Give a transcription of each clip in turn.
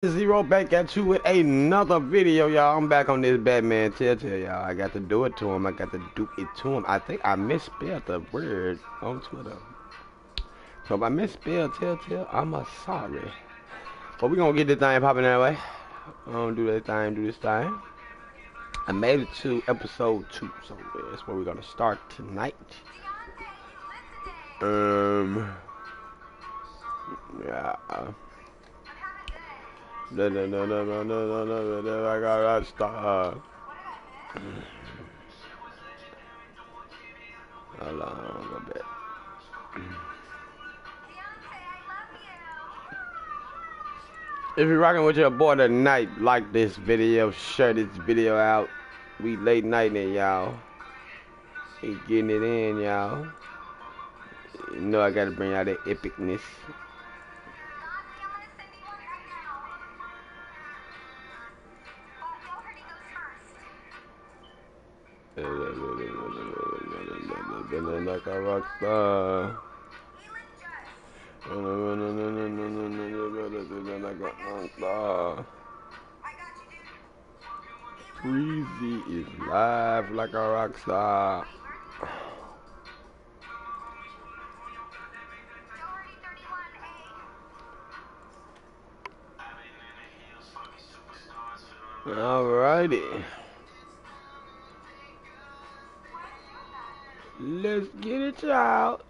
Zero back at you with another video, y'all. I'm back on this Batman Tailtale, y'all. I got to do it to him. I got to do it to him. I think I misspelled the word on Twitter. So if I misspelled Tailtale, I'm sorry. But we gonna get this thing popping anyway. I'm gonna do this thing. I made it to episode 2, so that's where we're gonna start tonight. Yeah. No, I gotta stop. Hold on a bit. If you're rocking with your boy tonight, like this video, share this video out. We late nighting, y'all. We getting it in, y'all. You know I gotta bring out that epicness. Like a rock star. Breezy is live like a rock star. Alrighty. Let's get it, y'all.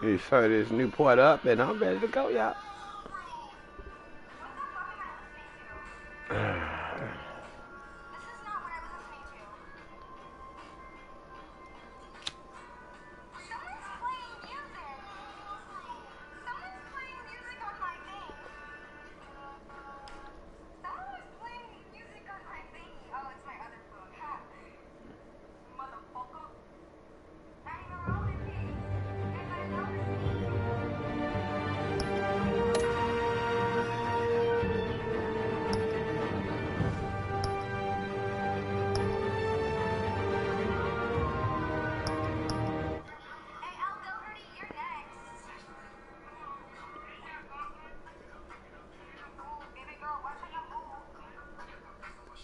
You fire this Newport up and I'm ready to go, y'all.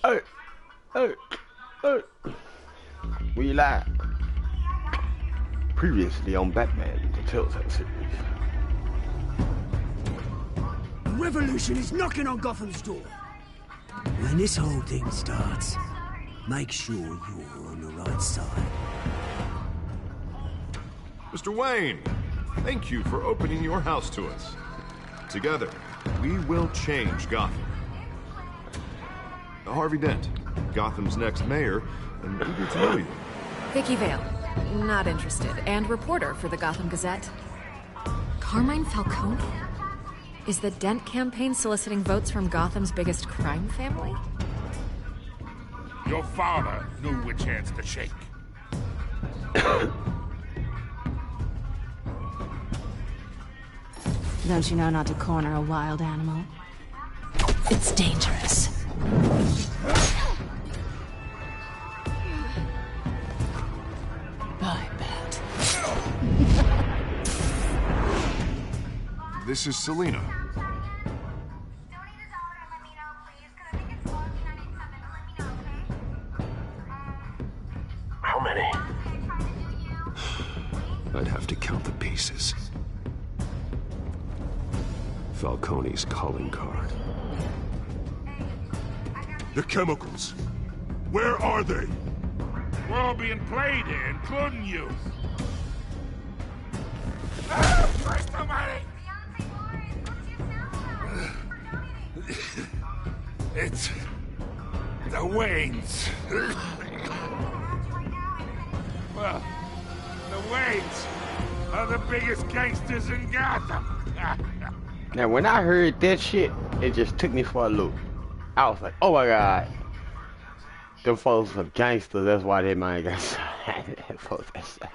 Hey. We live. Previously on Batman, the Tailtale series. The revolution is knocking on Gotham's door. When this whole thing starts, make sure you're on the right side. Mr. Wayne, thank you for opening your house to us. Together, we will change Gotham. Harvey Dent, Gotham's next mayor, and eager to know you. Vicky Vale, not interested, and reporter for the Gotham Gazette. Carmine Falcone? Is the Dent campaign soliciting votes from Gotham's biggest crime family? Your father knew which hands to shake. Don't you know not to corner a wild animal? It's dangerous. Bye, Bat. This is Selina. How many? I'd have to count the pieces. Falcone's calling card. The chemicals. Where are they? We're all being played here, including you. Christ almighty! It's the Waynes. Well, the Waynes are the biggest gangsters in Gotham. Now, when I heard that shit, it just took me for a loop. I was like, oh my god. Them folks are gangsters, that's why they mind got shot. Them folks got shot.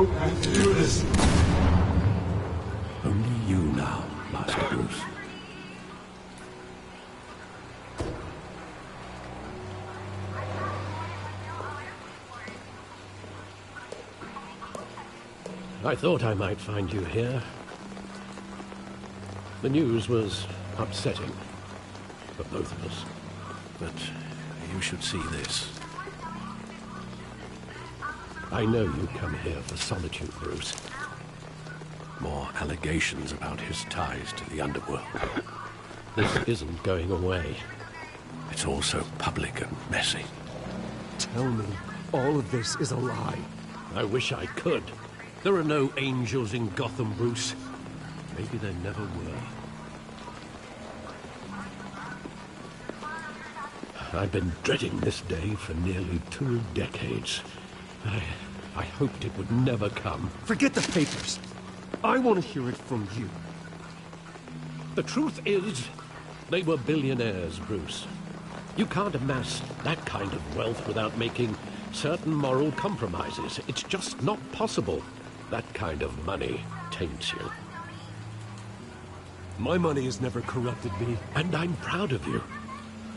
don't have to do this. Only you now, Master Bruce. I thought I might find you here. The news was upsetting for both of us. But you should see this. I know you come here for solitude, Bruce. More allegations about his ties to the underworld. This isn't going away. It's all so public and messy. Tell me, all of this is a lie. I wish I could. There are no angels in Gotham, Bruce. Maybe there never were. I've been dreading this day for nearly 2 decades. I hoped it would never come. Forget the papers. I want to hear it from you. The truth is, they were billionaires, Bruce. You can't amass that kind of wealth without making certain moral compromises. It's just not possible. That kind of money taints you. My money has never corrupted me. And I'm proud of you.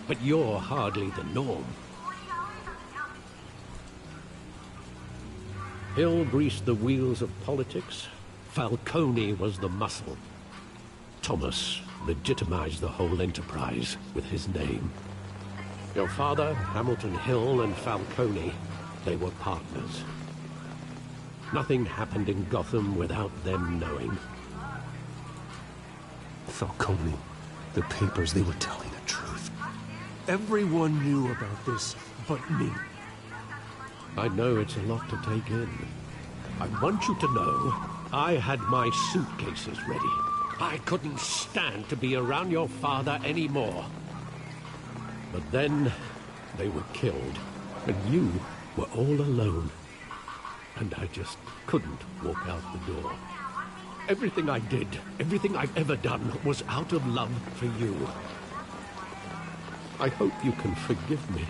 But you're hardly the norm. Hill greased the wheels of politics. Falcone was the muscle. Thomas legitimized the whole enterprise with his name. Your father, Hamilton Hill, and Falcone, they were partners. Nothing happened in Gotham without them knowing. Falcone, the papers, they were telling the truth. Everyone knew about this but me. I know it's a lot to take in. I want you to know I had my suitcases ready. I couldn't stand to be around your father anymore. But then they were killed, and you were all alone. And I just couldn't walk out the door. Everything I did, everything I've ever done, was out of love for you. I hope you can forgive me.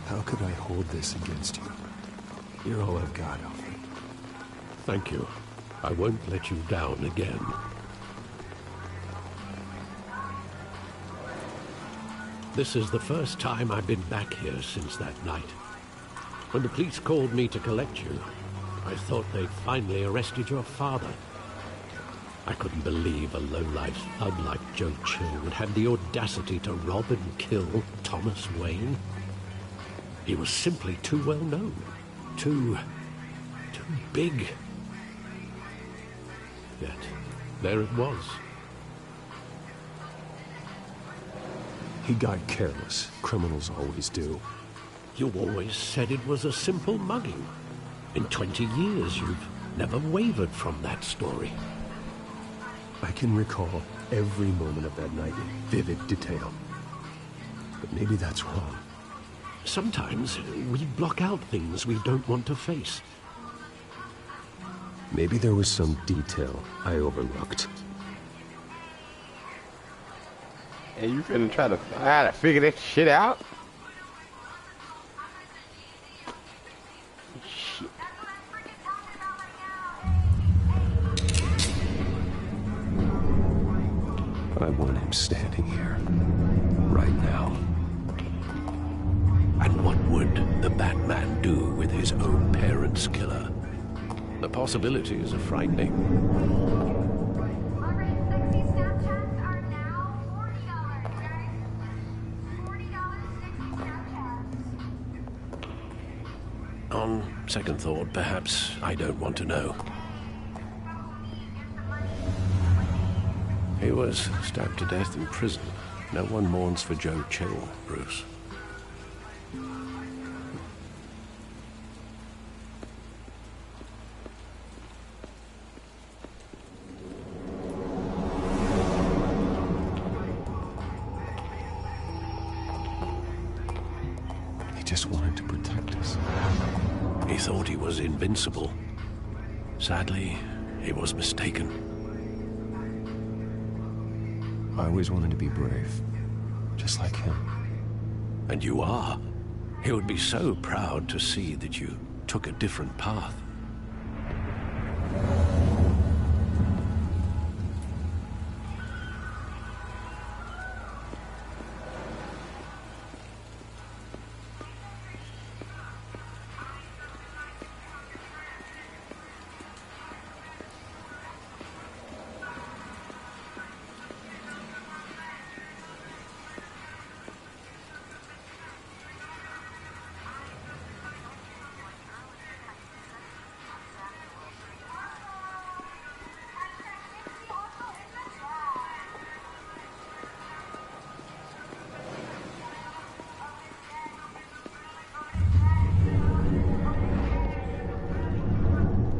How could I hold this against you? You're all I've got, Alfred. Thank you. I won't let you down again. This is the first time I've been back here since that night. When the police called me to collect you, I thought they'd finally arrested your father. I couldn't believe a low-life thug like Joe Chill would have the audacity to rob and kill Thomas Wayne. He was simply too well known. Too big. Yet, there it was. He got careless. Criminals always do. You always said it was a simple mugging. In 20 years, you've never wavered from that story. I can recall every moment of that night in vivid detail. But maybe that's wrong. Sometimes we block out things we don't want to face. Maybe there was some detail I overlooked. And you finna try to figure that shit out? Shit. I want him standing here, right now. And what would the Batman do with his own parents' killer? The possibilities are frightening. On second thought, perhaps I don't want to know. He was stabbed to death in prison. No one mourns for Joe Chill, Bruce. He just wanted to protect us. He thought he was invincible. Sadly, he was mistaken. I always wanted to be brave, just like him. And you are. He would be so proud to see that you took a different path.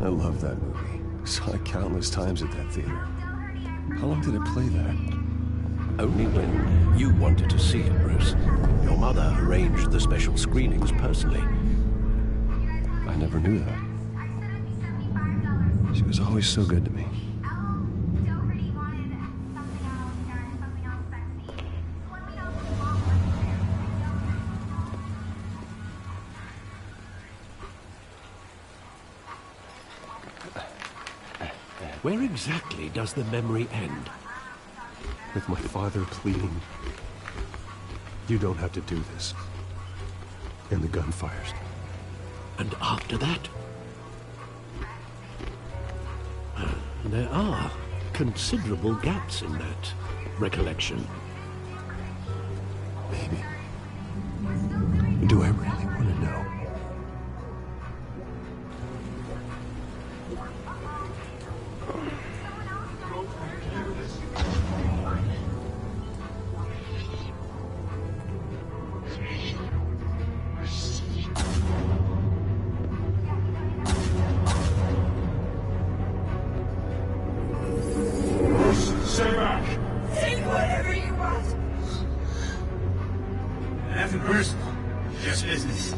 I love that movie. Saw it countless times at that theater. How long did it play there? Only when you wanted to see it, Bruce. Your mother arranged the special screenings personally. I never knew that. She was always so good to me. Where exactly does the memory end? With my father pleading, "You don't have to do this." And the gun fires. And after that? There are considerable gaps in that recollection. Maybe. Do I really want to know? Stay back! Take whatever you want! Nothing personal, just business.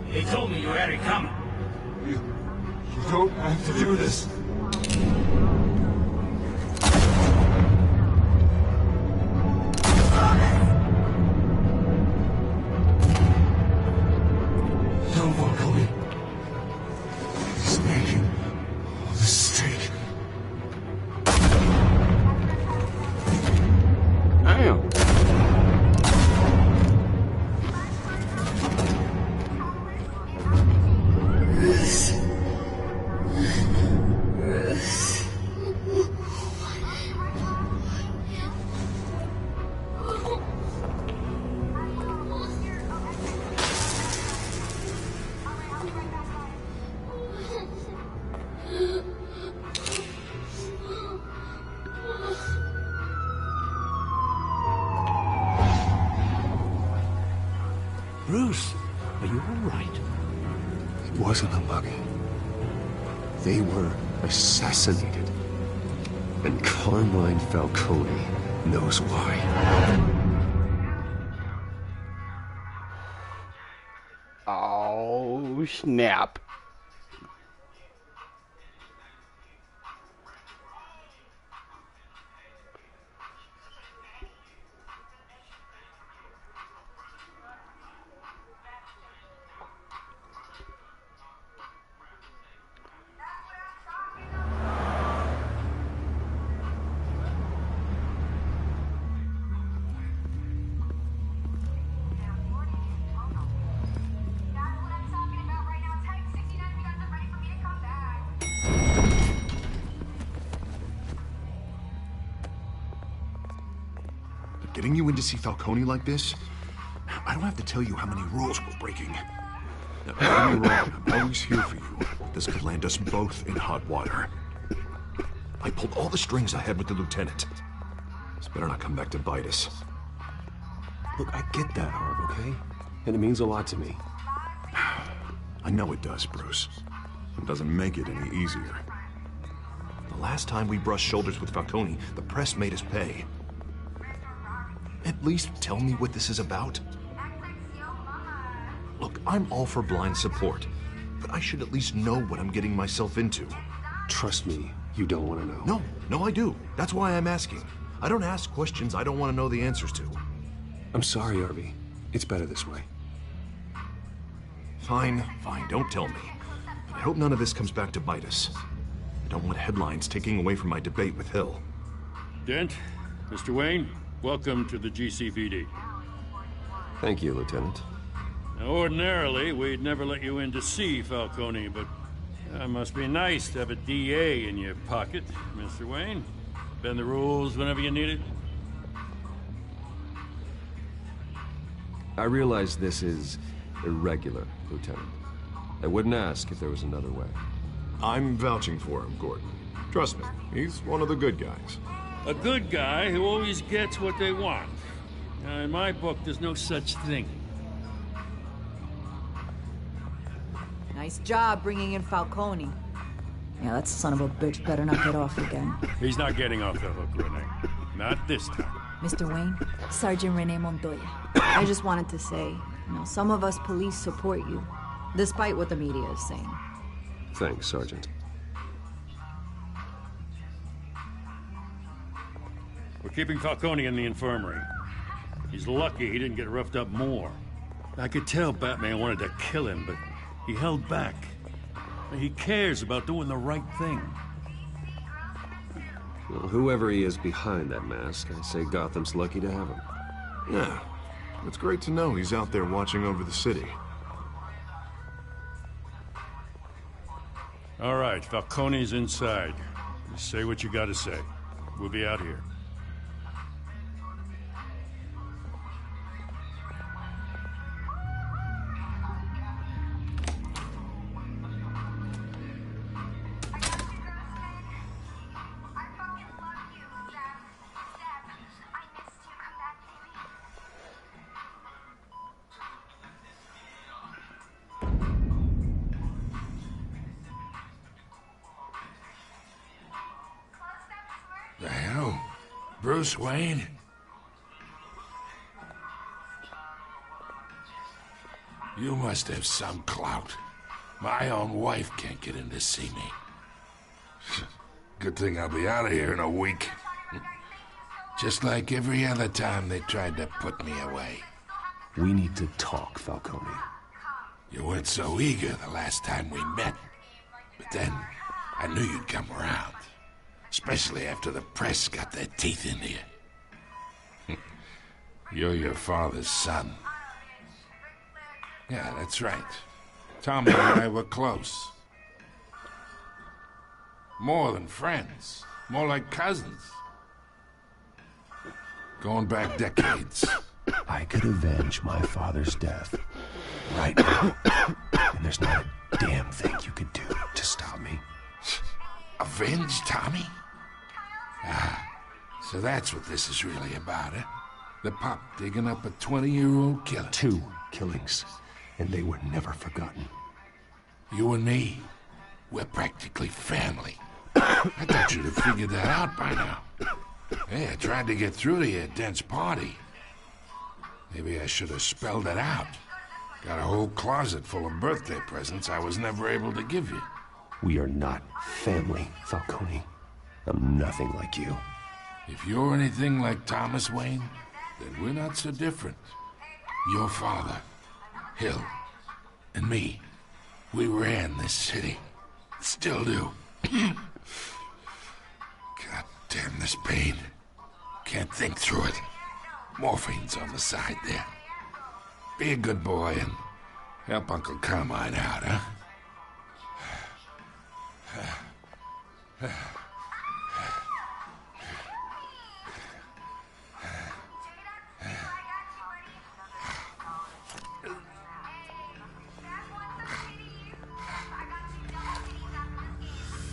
He told me you had it coming. You don't have to do this. Don't walk away. He's making a mistake. Damn. Bruce, are you all right? It wasn't a muggy. They were assassinated. And Carmine Falcone knows why. Oh, snap. Getting you in to see Falcone like this? I don't have to tell you how many rules we're breaking. Now, don't get me wrong, I'm always here for you. This could land us both in hot water. I pulled all the strings I had with the lieutenant. This better not come back to bite us. Look, I get that, Harv, okay? And it means a lot to me. I know it does, Bruce. It doesn't make it any easier. The last time we brushed shoulders with Falcone, the press made us pay. At least tell me what this is about. Look, I'm all for blind support, but I should at least know what I'm getting myself into. Trust me, you don't want to know. No, I do. That's why I'm asking. I don't ask questions I don't want to know the answers to. I'm sorry, Harvey. It's better this way. Fine, fine, don't tell me. I hope none of this comes back to bite us. I don't want headlines taking away from my debate with Hill. Dent, Mr. Wayne, welcome to the GCPD. Thank you, Lieutenant. Now, ordinarily, we'd never let you in to see Falcone, but it must be nice to have a DA in your pocket, Mr. Wayne. Bend the rules whenever you need it. I realize this is irregular, Lieutenant. I wouldn't ask if there was another way. I'm vouching for him, Gordon. Trust me, he's one of the good guys. A good guy who always gets what they want. Now, in my book, there's no such thing. Nice job bringing in Falcone. Yeah, that son of a bitch better not get off again. He's not getting off the hook, Renee. Not this time. Mr. Wayne, Sergeant Renee Montoya. I just wanted to say, some of us police support you, despite what the media is saying. Thanks, Sergeant. We're keeping Falcone in the infirmary. He's lucky he didn't get roughed up more. I could tell Batman wanted to kill him, but he held back. He cares about doing the right thing. Well, whoever he is behind that mask, I say Gotham's lucky to have him. Yeah, it's great to know he's out there watching over the city. All right, Falcone's inside. You say what you gotta say. We'll be out here. The hell? Bruce Wayne? You must have some clout. My own wife can't get in to see me. Good thing I'll be out of here in a week. Just like every other time they tried to put me away. We need to talk, Falcone. You weren't so eager the last time we met. But then, I knew you'd come around. Especially after the press got their teeth into you. You're your father's son. Yeah, that's right. Tommy and I were close. More than friends. More like cousins. Going back decades. I could avenge my father's death right now. And there's not a damn thing you could do to stop me. Avenge Tommy? Ah, so that's what this is really about, huh? The pup digging up a 20-year-old killer. 2 killings, and they were never forgotten. You and me, we're practically family. I thought you'd have figured that out by now. Hey, I tried to get through to you at Dent's party. Maybe I should have spelled it out. Got a whole closet full of birthday presents I was never able to give you. We are not family, Falcone. I'm nothing like you. If you're anything like Thomas Wayne, then we're not so different. Your father, Hill, and me, we ran this city. Still do. God damn this pain. Can't think through it. Morphine's on the side there. Be a good boy and help Uncle Carmine out, huh?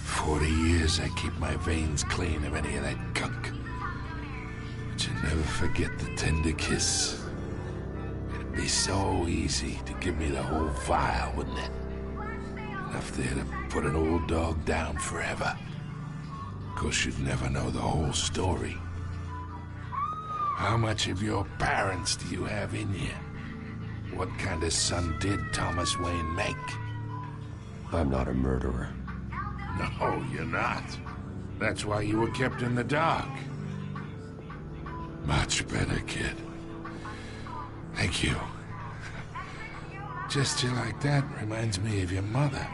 40 years I keep my veins clean of any of that gunk. But you never forget the tender kiss. It'd be so easy to give me the whole vial, wouldn't it? Enough there to put an old dog down forever. Of course, you'd never know the whole story. How much of your parents do you have in you? What kind of son did Thomas Wayne make? I'm not a murderer. No, you're not. That's why you were kept in the dark. Much better, kid. Thank you. gesture like that reminds me of your mother.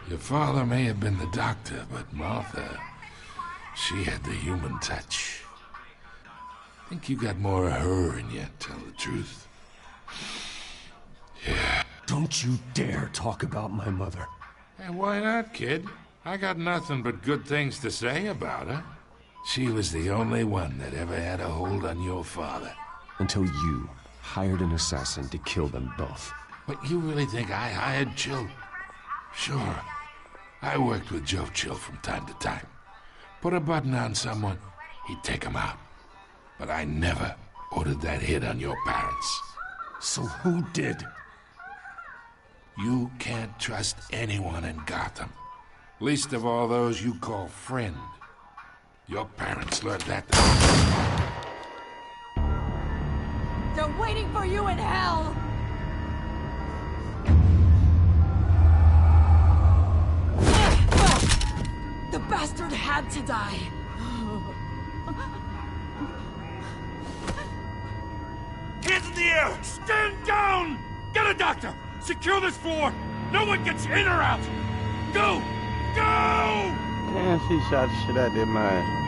Your father may have been the doctor, but Martha, she had the human touch. I think you got more of her in you, tell the truth. Yeah. Don't you dare talk about my mother. Hey, why not, kid? I got nothing but good things to say about her. She was the only one that ever had a hold on your father. Until you hired an assassin to kill them both. But you really think I hired Chill? Sure. I worked with Joe Chill from time to time. Put a button on someone, he'd take him out. But I never ordered that hit on your parents. So who did? You can't trust anyone in Gotham. Least of all those you call friend. Your parents learned that. They're waiting for you in hell! The bastard had to die. Hands in the air! Stand down! Get a doctor! Secure this floor! No one gets in or out! Go! Go! Man, she shot the shit out of that man.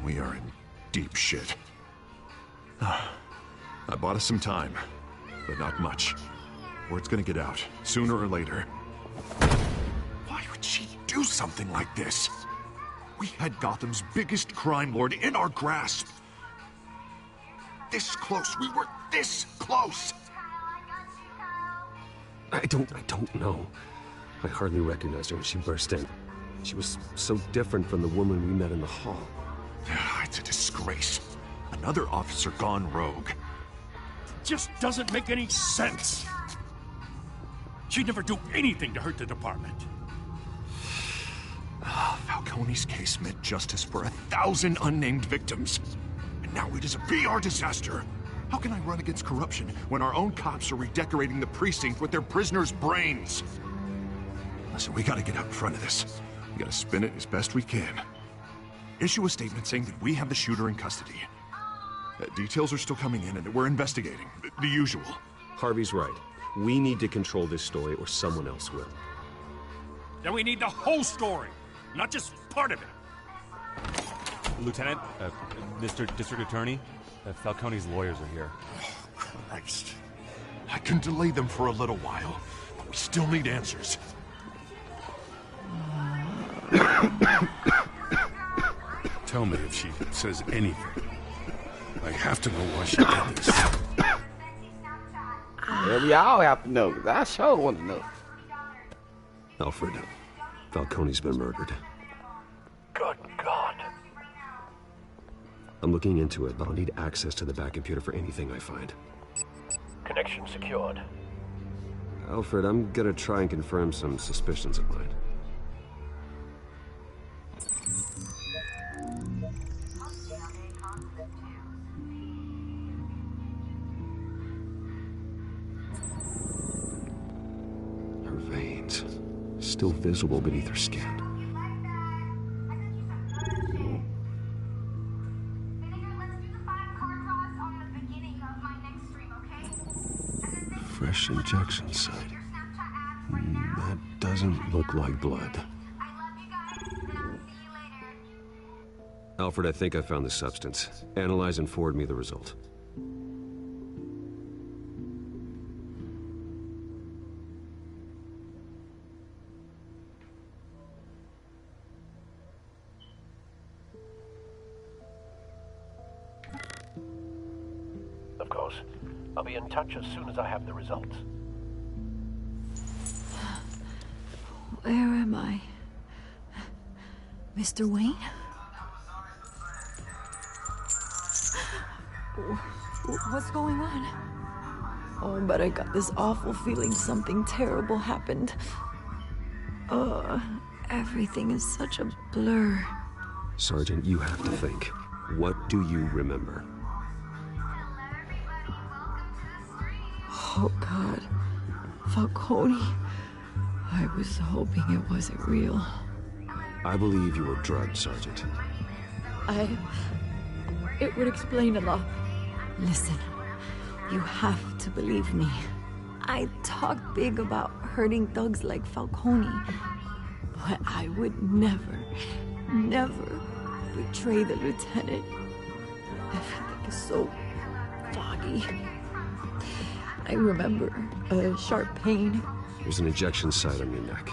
We are in deep shit. I bought us some time, but not much. Word's gonna get out, sooner or later. Why would she do something like this? We had Gotham's biggest crime lord in our grasp. This close, we were this close! I don't know. I hardly recognized her when she burst in. She was so different from the woman we met in the hall. It's a disgrace. Another officer gone rogue. Just doesn't make any sense. She'd never do anything to hurt the department. Falcone's case meant justice for 1,000 unnamed victims. And now it is a PR disaster. How can I run against corruption when our own cops are redecorating the precinct with their prisoners' brains? Listen, we gotta get out in front of this. We gotta spin it as best we can. Issue a statement saying that we have the shooter in custody. Details are still coming in and that we're investigating. The usual. Harvey's right. We need to control this story or someone else will. Then we need the whole story, not just part of it. Lieutenant, Mr. District Attorney, Falcone's lawyers are here. Oh, Christ. I can delay them for a little while, but we still need answers. Tell me if she says anything. I have to know why she did this. Yeah, we all have to know, 'cause I sure want to know. Alfred, Falcone's been murdered. Good God. I'm looking into it, but I'll need access to the back computer for anything I find. Connection secured. Alfred, I'm gonna try and confirm some suspicions of mine. Her veins, still visible beneath her skin. Fresh injection site. That doesn't look like blood. Alfred, I think I found the substance. Analyze and forward me the result. Of course. I'll be in touch as soon as I have the results. Where am I? Mr. Wayne? What's going on? Oh, but I got this awful feeling something terrible happened. Everything is such a blur. Sergeant, you have to think. What do you remember? Oh, God. Falcone. I was hoping it wasn't real. I believe you were drugged, Sergeant. It would explain a lot. Listen, you have to believe me. I talk big about hurting thugs like Falcone, but I would never betray the lieutenant. Everything is so foggy. I remember a sharp pain. There's an injection site on your neck.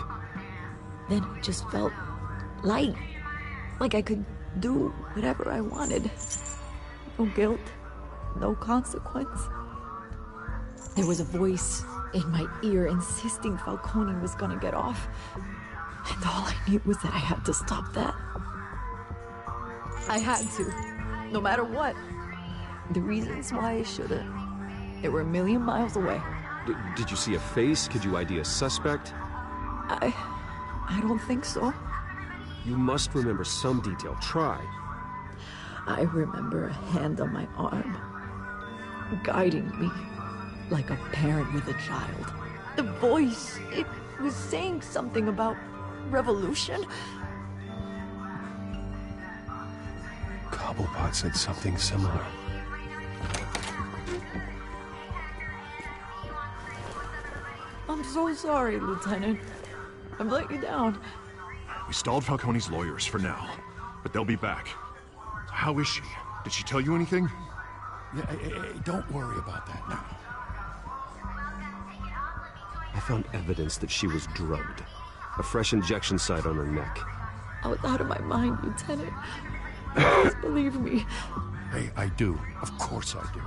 Then it just felt light, like I could do whatever I wanted. No guilt, no consequence. There was a voice in my ear insisting Falcone was gonna get off. And all I knew was that I had to stop that. I had to, no matter what. The reasons why I should've, they were a million miles away. Did you see a face? Could you ID a suspect? I don't think so. You must remember some detail. Try. I remember a hand on my arm, guiding me like a parent with a child. The voice, it was saying something about revolution. Cobblepot said something similar. I'm so sorry, Lieutenant. I've let you down. We stalled Falcone's lawyers for now, but they'll be back. How is she? Did she tell you anything? Yeah, don't worry about that now. I found evidence that she was drugged. A fresh injection site on her neck. I was out of my mind, Lieutenant. Please believe me. Hey, I do. Of course I do.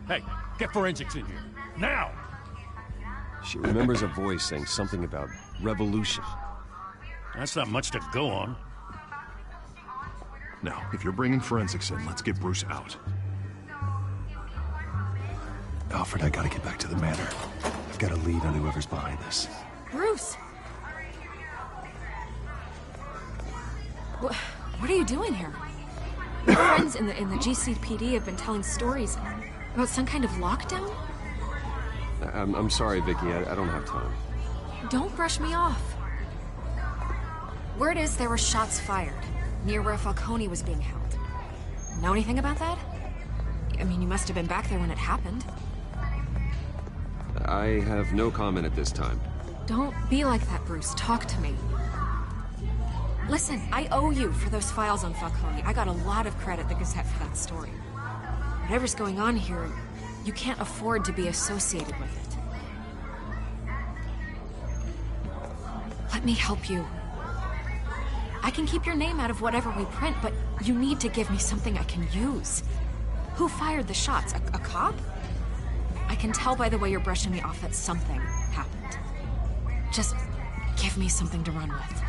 Hey, get forensics in here. Now! She remembers a voice saying something about revolution. That's not much to go on. Now, if you're bringing forensics in, let's get Bruce out. Alfred, I gotta get back to the manor. I've got a lead on whoever's behind this. Bruce! What are you doing here? Your friends in the GCPD have been telling stories about some kind of lockdown? I'm sorry, Vicky. I don't have time. Don't brush me off. Word is there were shots fired near where Falcone was being held. Know anything about that? I mean, you must have been back there when it happened. I have no comment at this time. Don't be like that, Bruce. Talk to me. Listen, I owe you for those files on Falcone. I got a lot of credit at the Gazette for that story. Whatever's going on here, you can't afford to be associated with it. Let me help you. I can keep your name out of whatever we print, but you need to give me something I can use. Who fired the shots? A cop? I can tell by the way you're brushing me off that something happened. Just give me something to run with.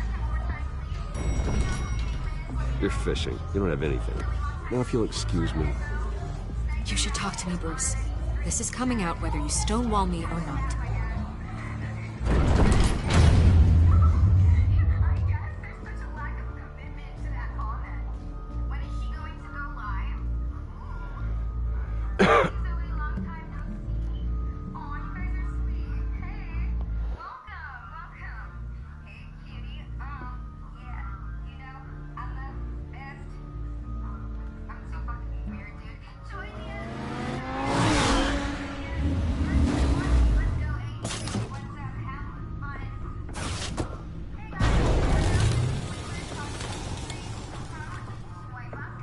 You're fishing. You don't have anything. Now, if you'll excuse me. You should talk to me, Bruce. This is coming out whether you stonewall me or not.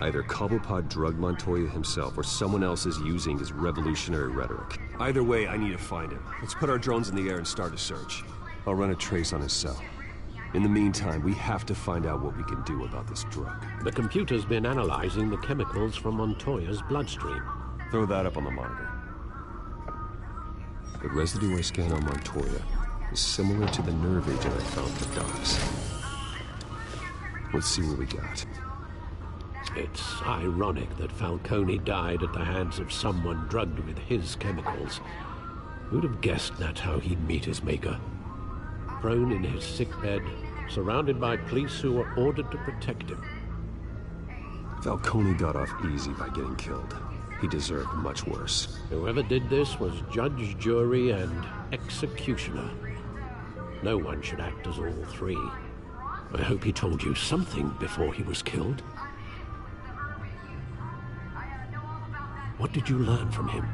Either Cobblepot drugged Montoya himself, or someone else is using his revolutionary rhetoric. Either way, I need to find him. Let's put our drones in the air and start a search. I'll run a trace on his cell. In the meantime, we have to find out what we can do about this drug. The computer's been analyzing the chemicals from Montoya's bloodstream. Throw that up on the monitor. The residue I scan on Montoya is similar to the nerve agent I found for Docs. Let's see what we got. It's ironic that Falcone died at the hands of someone drugged with his chemicals. Who'd have guessed that's how he'd meet his maker? Prone in his sickbed, surrounded by police who were ordered to protect him. Falcone got off easy by getting killed. He deserved much worse. Whoever did this was judge, jury, and executioner. No one should act as all three. I hope he told you something before he was killed. What did you learn from him?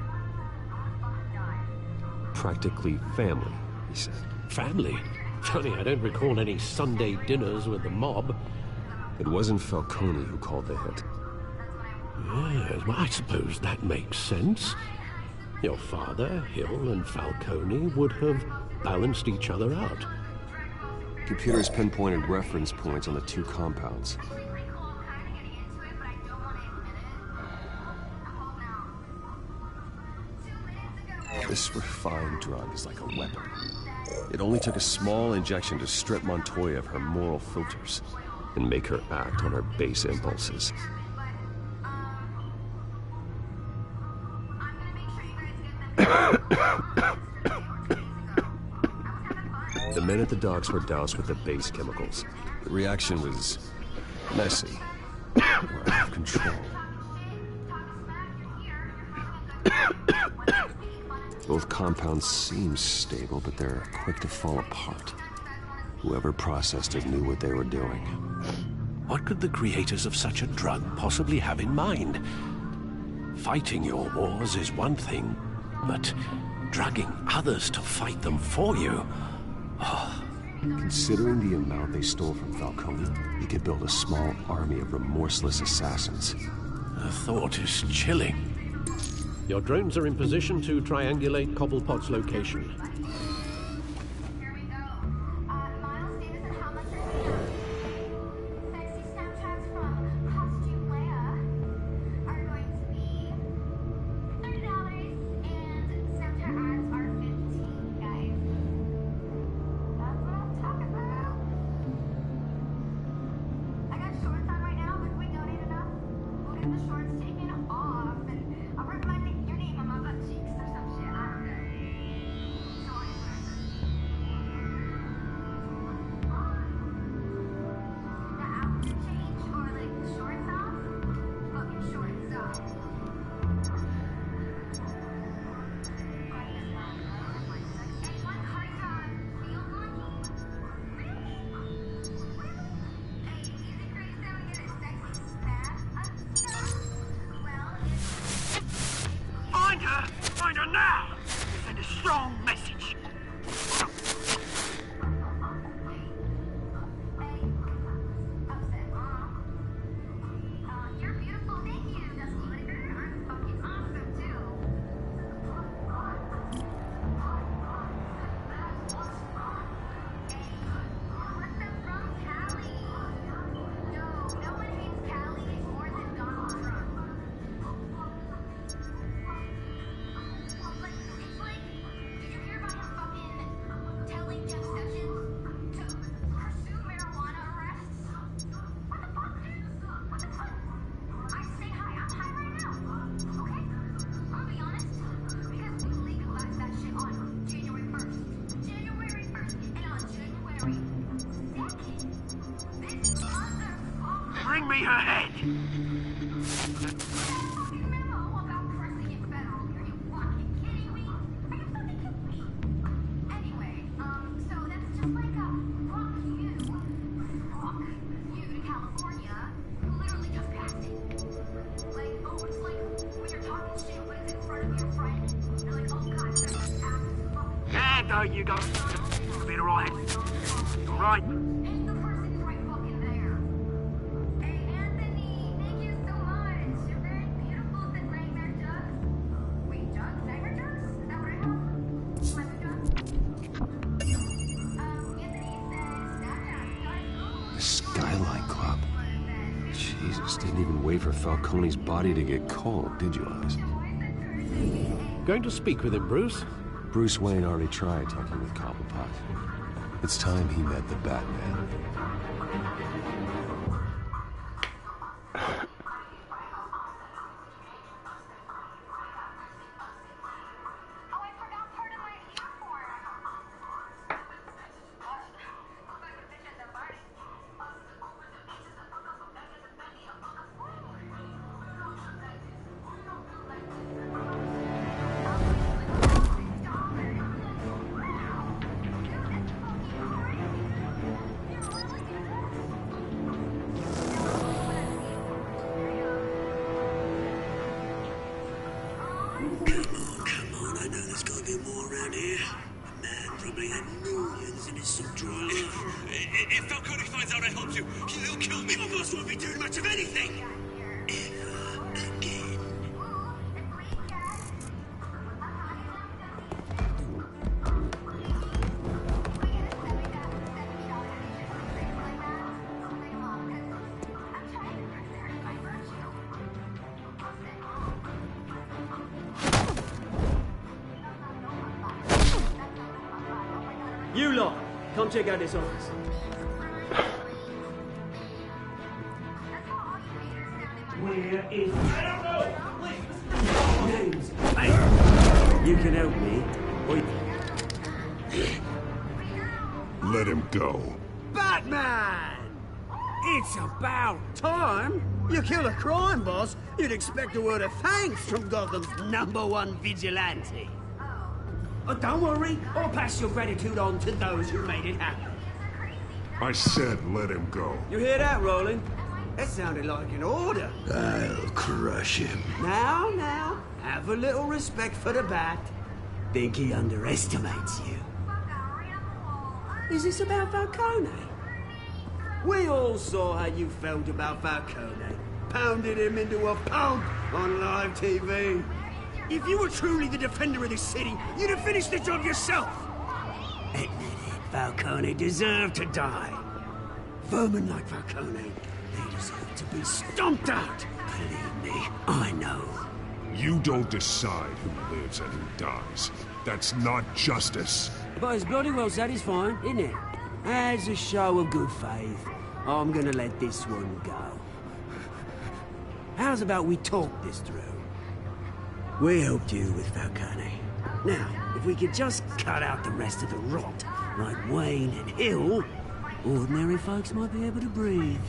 Practically family, he said. Family? Funny, I don't recall any Sunday dinners with the mob. It wasn't Falcone who called the hit. Yes, well, I suppose that makes sense. Your father, Hill, and Falcone would have balanced each other out. Computers pinpointed reference points on the two compounds. This refined drug is like a weapon. It only took a small injection to strip Montoya of her moral filters and make her act on her base impulses. The men at the docks were doused with the base chemicals. The reaction was messy, or out of control. Both compounds seem stable, but they're quick to fall apart. Whoever processed it knew what they were doing. What could the creators of such a drug possibly have in mind? Fighting your wars is one thing, but drugging others to fight them for you? Oh. Considering the amount they stole from Falcone, you could build a small army of remorseless assassins. The thought is chilling. Your drones are in position to triangulate Cobblepot's location. Find her now! Send a strong message! You're beautiful, thank you, Dusty. But if you're I'm fucking awesome too. What's up from Cali? Yo, no one hates Cali more than Donald Trump. It's like, did you hear about her fucking telling Jeff Sessions to pursue marijuana arrests? What the fuck, dude? What the fuck? I say hi, I'm high right now, okay? I'll be honest, because we legalized that shit on January 1st. January 1st, and on January 2nd, this motherfucker... Bring me her head! There you go. Better all right. All right. And the person is right fucking there. Hey, Anthony, thank you so much. You're very beautiful, said Nightmare Jugs. Wait, Jugs? Nightmare Jugs? Is that what I have? Nightmare Jugs? Anthony says Snapchat. The Skyline Club. Jesus, didn't even wait for Falcone's body to get cold, did you, Oz? Going to speak with him, Bruce? Bruce Wayne already tried talking with Cobblepot. It's time he met the Batman. millions in his suit drawer. If Falcone finds out I helped you, he'll kill me. Your boss won't be doing much of anything. Ever again. You lot, come check out this office. Where is... I don't know! Names. Hey, you can help me. Let him go. Batman! It's about time. You kill a crime boss, you'd expect a word of thanks from Gotham's #1 vigilante. Oh, don't worry, I'll pass your gratitude on to those who made it happen. I said let him go. You hear that, Roland? That sounded like an order. I'll crush him. Now, have a little respect for the Bat. Think he underestimates you. Is this about Falcone? We all saw how you felt about Falcone. Pounded him into a pulp on live TV. If you were truly the defender of this city, you'd have finished the job yourself. Admit it, Falcone deserved to die. Vermin like Falcone, they deserve to be stomped out. Believe me, I know. You don't decide who lives and who dies. That's not justice. But it's bloody well satisfying, isn't it? As a show of good faith, I'm gonna let this one go. How's about we talk this through? We helped you with Falcone. Now, if we could just cut out the rest of the rot, like Wayne and Hill, ordinary folks might be able to breathe.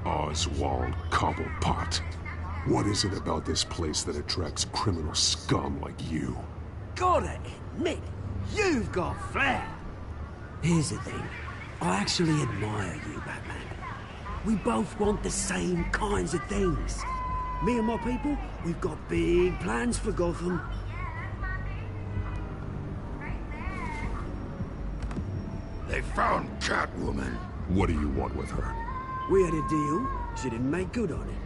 Oswald Cobblepot. What is it about this place that attracts criminal scum like you? Gotta admit, you've got flair. Here's the thing. I actually admire you, Batman. We both want the same kinds of things. Me and my people, we've got big plans for Gotham. They found Catwoman. What do you want with her? We had a deal. She didn't make good on it.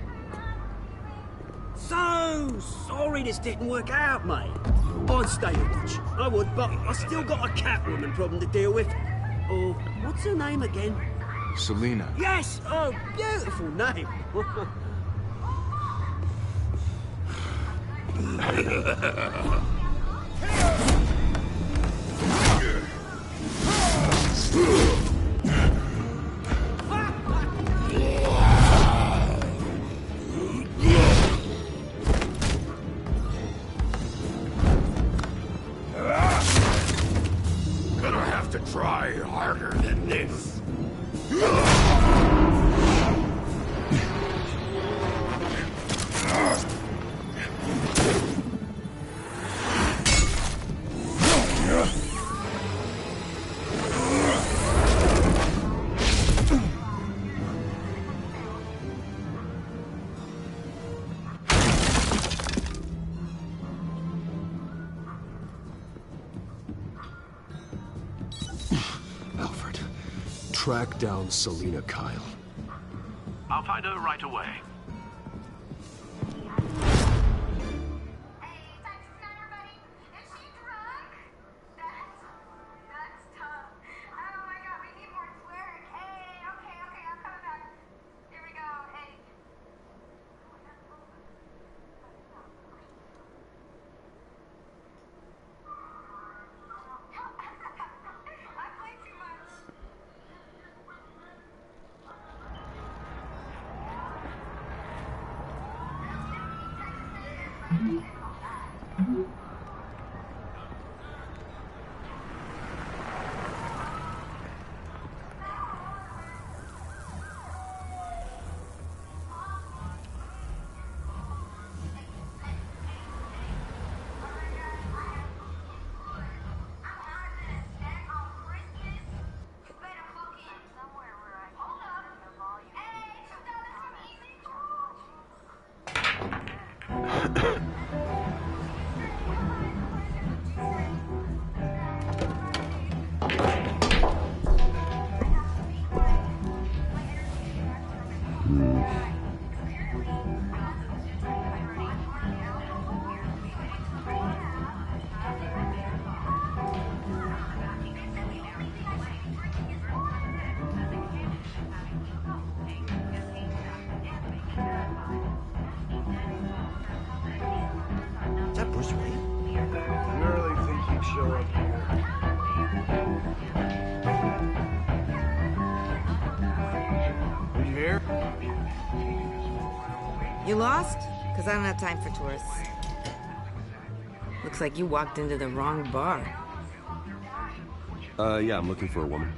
So sorry this didn't work out, mate. I'd stay a watch. I would, but I still got a Catwoman problem to deal with. Oh, what's her name again? Selina. Yes! Oh, beautiful name. Gonna have to try harder than this. Alfred, track down Selina Kyle. I'll find her right away. show up here. Are you here? You lost? Because I don't have time for tourists. Looks like you walked into the wrong bar. Yeah, I'm looking for a woman.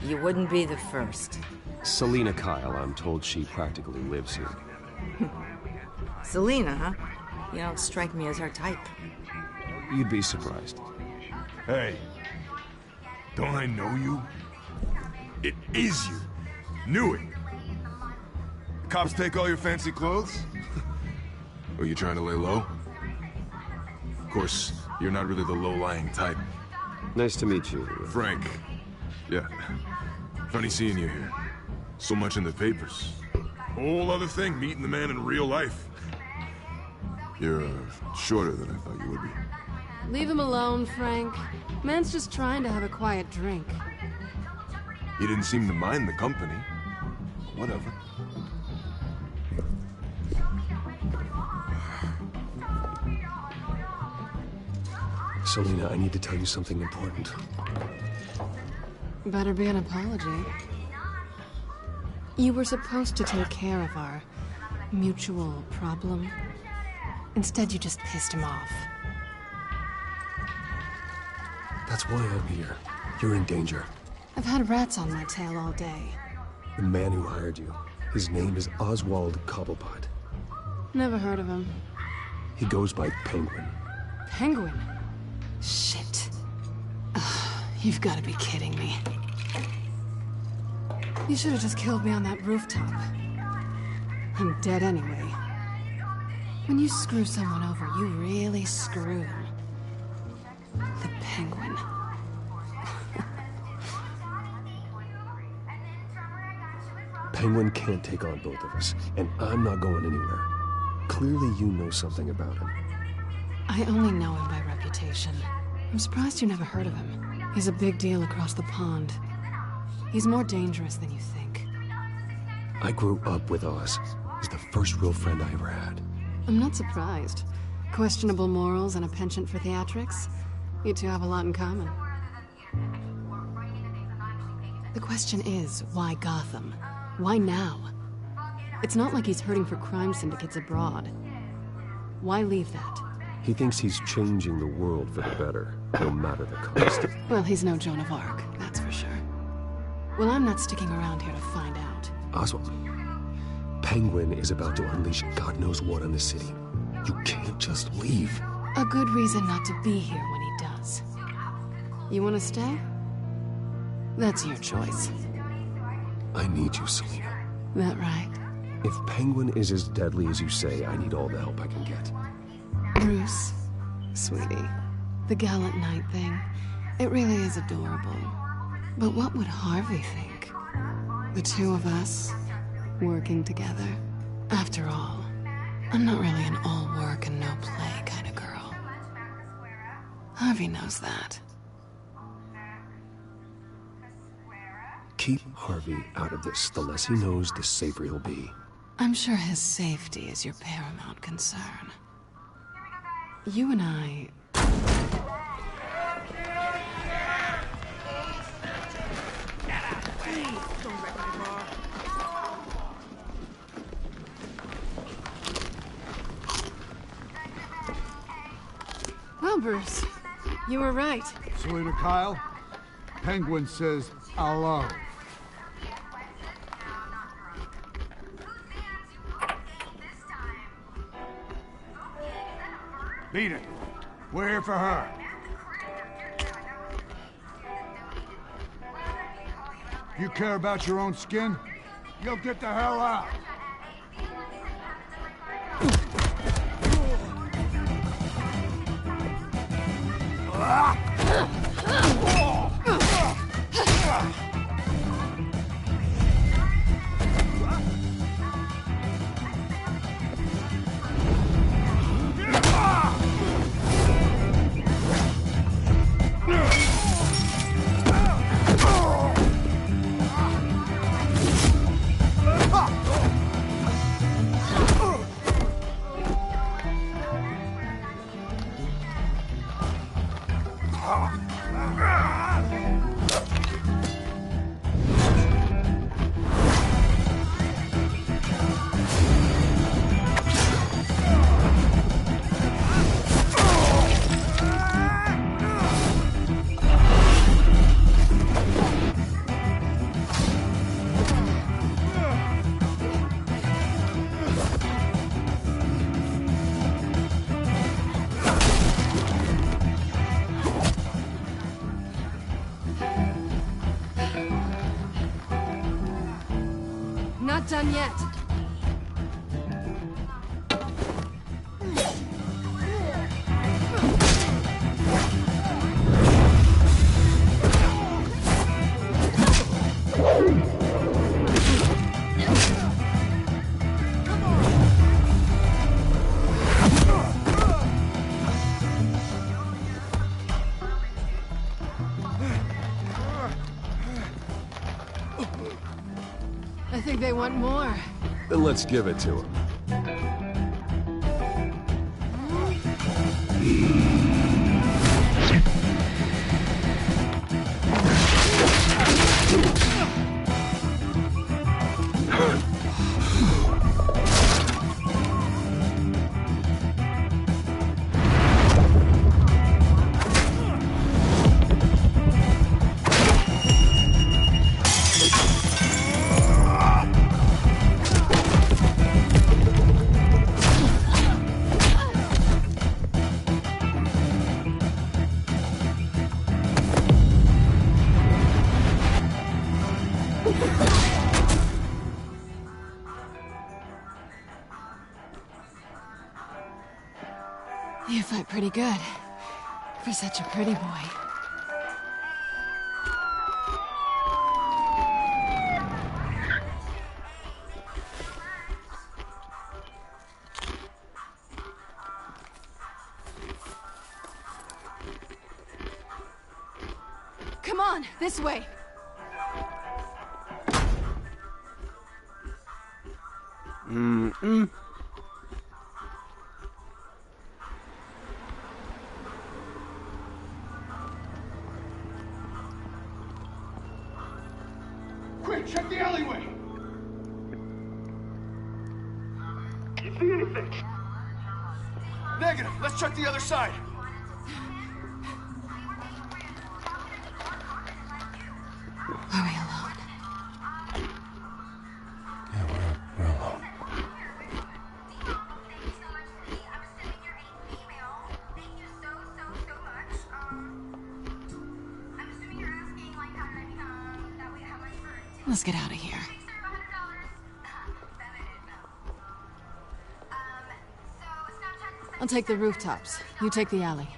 You wouldn't be the first. Selina Kyle, I'm told she practically lives here. Selina, huh? You don't strike me as her type. You'd be surprised. Hey, don't I know you? It is you. Knew it. Cops take all your fancy clothes? Are you trying to lay low? Of course, you're not really the low-lying type. Nice to meet you. Frank. Yeah. Funny seeing you here. So much in the papers. Whole other thing, meeting the man in real life. You're shorter than I thought you would be. Leave him alone, Frank. Man's just trying to have a quiet drink. You didn't seem to mind the company. Whatever. Selina, I need to tell you something important. Better be an apology. You were supposed to take care of our mutual problem. Instead, you just pissed him off. That's why I'm here. You're in danger. I've had rats on my tail all day. The man who hired you, his name is Oswald Cobblepot. Never heard of him. He goes by Penguin. Penguin? Shit. Ugh, you've got to be kidding me. You should have just killed me on that rooftop. I'm dead anyway. When you screw someone over, you really screw them. The Penguin. Penguin can't take on both of us, and I'm not going anywhere. Clearly you know something about him. I only know him by reputation. I'm surprised you never heard of him. He's a big deal across the pond. He's more dangerous than you think. I grew up with Oz. He's the first real friend I ever had. I'm not surprised. Questionable morals and a penchant for theatrics. You two have a lot in common. The question is, why Gotham? Why now? It's not like he's hurting for crime syndicates abroad. Why leave that? He thinks he's changing the world for the better, no matter the cost. Well, he's no Joan of Arc, that's for sure. Well, I'm not sticking around here to find out. Oswald, Penguin is about to unleash God knows what on the city. You can't just leave. A good reason not to be here when he does. You want to stay? That's your choice. I need you, Selina. That right? If Penguin is as deadly as you say, I need all the help I can get. Bruce, sweetie, the gallant knight thing, it really is adorable. But what would Harvey think? The two of us, working together. After all, I'm not really an all work and no play kind of girl. Harvey knows that. Keep Harvey out of this. The less he knows, the safer he'll be. I'm sure his safety is your paramount concern. You and I... Well, Bruce, you were right. Selina Kyle, Penguin says hello. Beat it. We're here for her. You care about your own skin? You'll get the hell out. Not done yet. I think they want more. Then let's give it to him. You fight pretty good. For such a pretty boy. Come on, this way. Quick, check the alleyway! You see anything? Negative. Let's check the other side. Are we alone? Yeah, we're alone. Let's get out of here. I'll take the rooftops. You take the alley.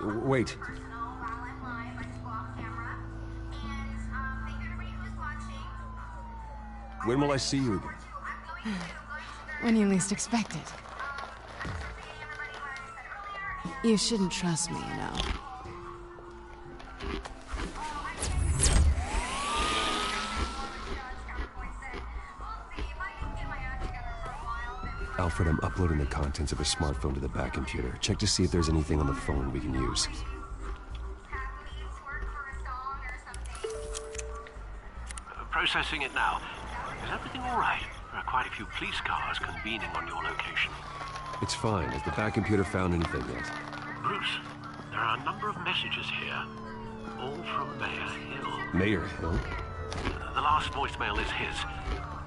Wait. When will I see you again? When you least expect it. You shouldn't trust me, you know. Alfred, I'm uploading the contents of his smartphone to the back computer. Check to see if there's anything on the phone we can use. Processing it now. Is everything all right? There are quite a few police cars convening on your location. It's fine. Has the back computer found anything yet? Bruce, there are a number of messages here. All from Mayor Hill. Mayor Hill? The last voicemail is his.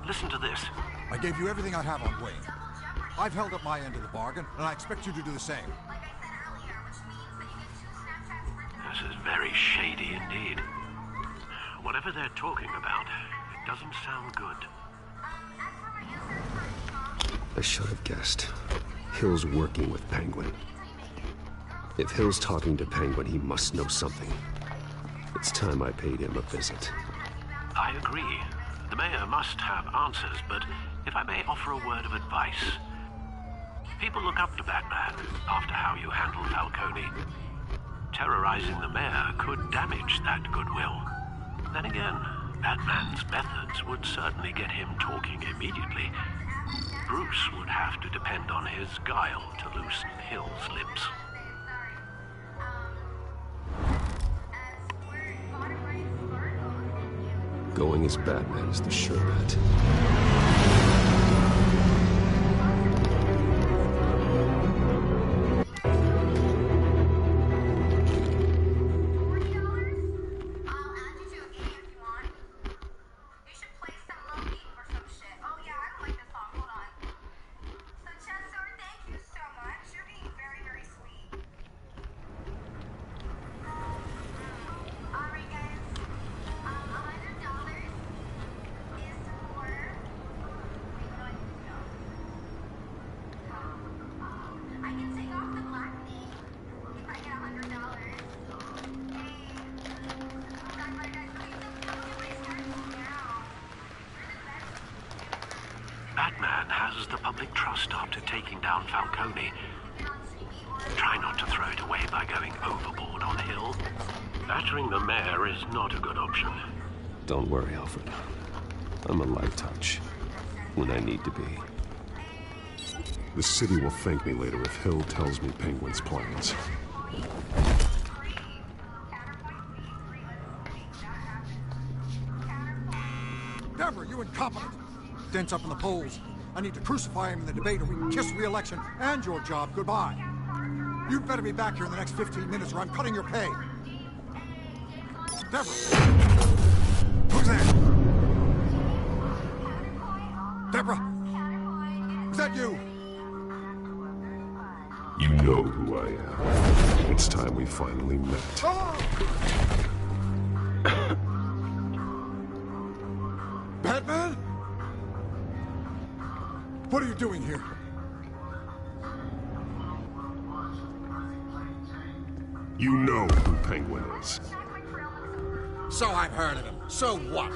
Listen to this. I gave you everything I'd have on Wayne. I've held up my end of the bargain, and I expect you to do the same. This is very shady indeed. Whatever they're talking about, it doesn't sound good. I should have guessed. Hill's working with Penguin. If Hill's talking to Penguin, he must know something. It's time I paid him a visit. I agree. The mayor must have answers, but if I may offer a word of advice. People look up to Batman after how you handled Falcone. Terrorizing the mayor could damage that goodwill. Then again, Batman's methods would certainly get him talking immediately. Bruce would have to depend on his guile to loosen Hill's lips. Going as Batman is the sure bet. Batman has the public trust after taking down Falcone. Try not to throw it away by going overboard on Hill. Battering the mayor is not a good option. Don't worry, Alfred. I'm a light touch when I need to be. The city will thank me later if Hill tells me Penguin's plans. Deborah, you incompetent! Dents up in the polls. I need to crucify him in the debate or we can kiss re-election and your job goodbye. You better be back here in the next 15 minutes or I'm cutting your pay. Deborah! Who's there? Deborah! Is that you? You know who I am. It's time we finally met. Oh! Batman? What are you doing here? You know who Penguin is. So I've heard of him. So what?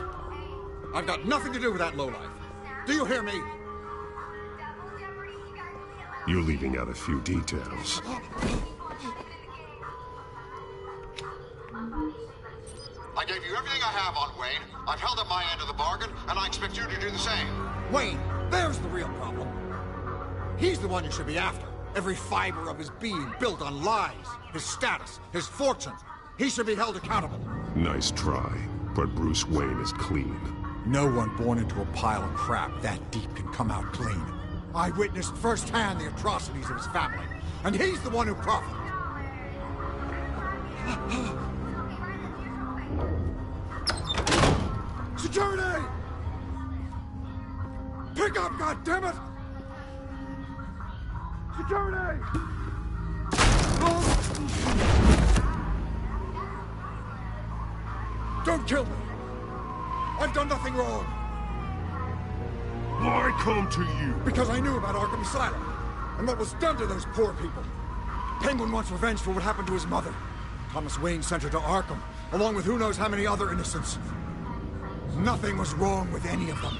I've got nothing to do with that lowlife. Do you hear me? You're leaving out a few details. I gave you everything I have on Wayne. I've held up my end of the bargain, and I expect you to do the same. Wayne, there's the real problem. He's the one you should be after. Every fiber of his being built on lies, his status, his fortune. He should be held accountable. Nice try, but Bruce Wayne is clean. No one born into a pile of crap that deep can come out clean. I witnessed firsthand the atrocities of his family, and he's the one who profited. Security! Pick up, goddammit! Security! Don't kill me! I've done nothing wrong! Why come to you? Because I knew about Arkham Asylum, and what was done to those poor people. Penguin wants revenge for what happened to his mother. Thomas Wayne sent her to Arkham, along with who knows how many other innocents. Nothing was wrong with any of them.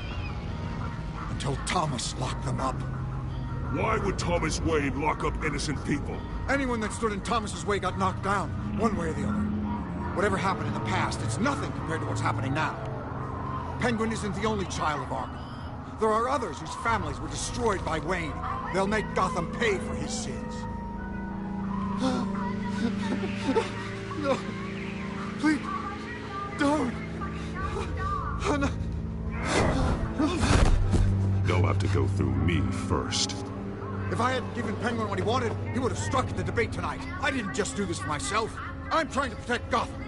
Until Thomas locked them up. Why would Thomas Wayne lock up innocent people? Anyone that stood in Thomas's way got knocked down, one way or the other. Whatever happened in the past, it's nothing compared to what's happening now. Penguin isn't the only child of Arkham. There are others whose families were destroyed by Wayne. They'll make Gotham pay for his sins. No. Please. Don't. No. They'll have to go through me first. If I hadn't given Penguin what he wanted, he would have struck at the debate tonight. I didn't just do this for myself. I'm trying to protect Gotham.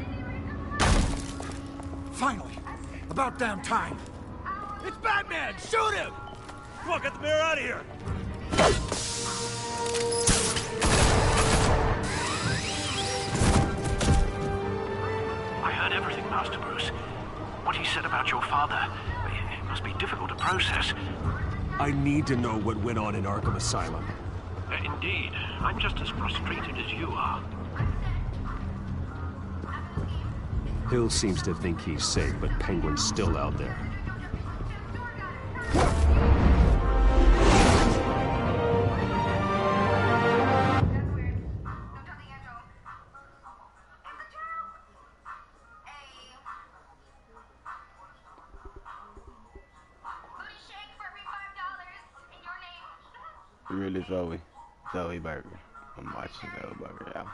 Finally. About damn time. It's Batman! Shoot him! Come on, get the mayor out of here! I heard everything, Master Bruce. What he said about your father, it must be difficult to process. I need to know what went on in Arkham Asylum. Indeed. I'm just as frustrated as you are. Hill seems to think he's safe, but Penguin's still out there. Really, Zoe? Zoe Burger. I'm watching Zoe Burger, yeah.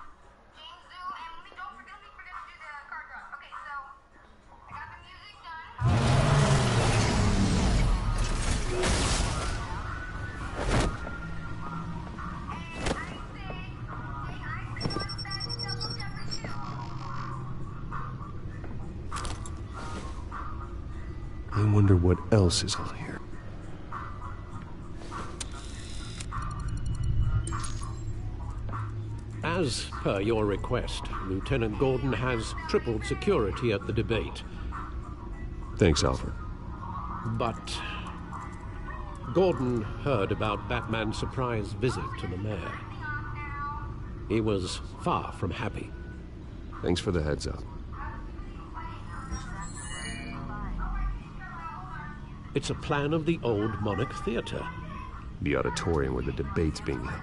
wonder what else is on here. As per your request, Lieutenant Gordon has tripled security at the debate. Thanks, Alfred. But Gordon heard about Batman's surprise visit to the mayor. He was far from happy. Thanks for the heads up. It's a plan of the old Monarch Theater. The auditorium where the debate's being held.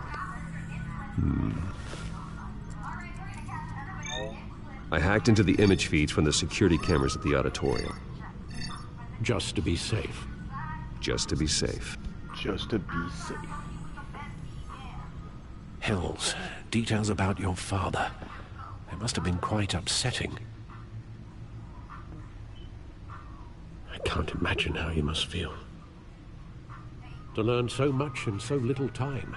I hacked into the image feeds from the security cameras at the auditorium. Just to be safe. Just to be safe. Just to be safe. Hills, details about your father. They must have been quite upsetting. I can't imagine how you must feel. To learn so much in so little time.